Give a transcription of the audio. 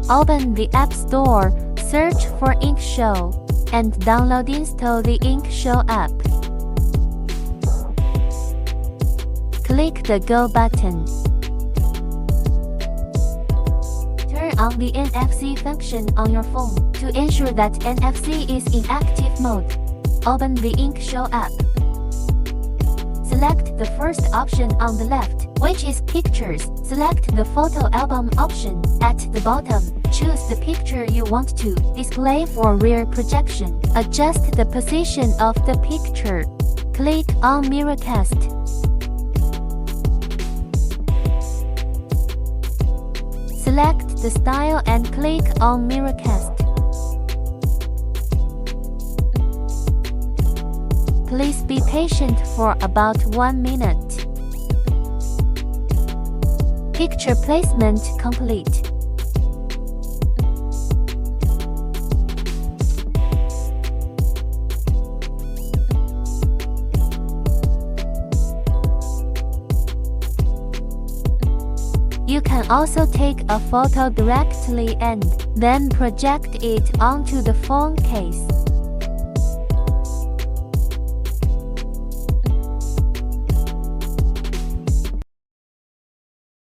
Open the App Store, search for YATUO, and install the YATUO app. Click the Go button. Turn on the NFC function on your phone. To ensure that NFC is in active mode, open the YATUO app. Select the first option on the left, which is Pictures. Select the Photo Album option. At the bottom, choose the picture you want to display for rear projection. Adjust the position of the picture. Click on Mirrorcast. Select the style and click on Mirrorcast. Please be patient for about 1 minute. Picture placement complete. You can also take a photo directly and then project it onto the phone case.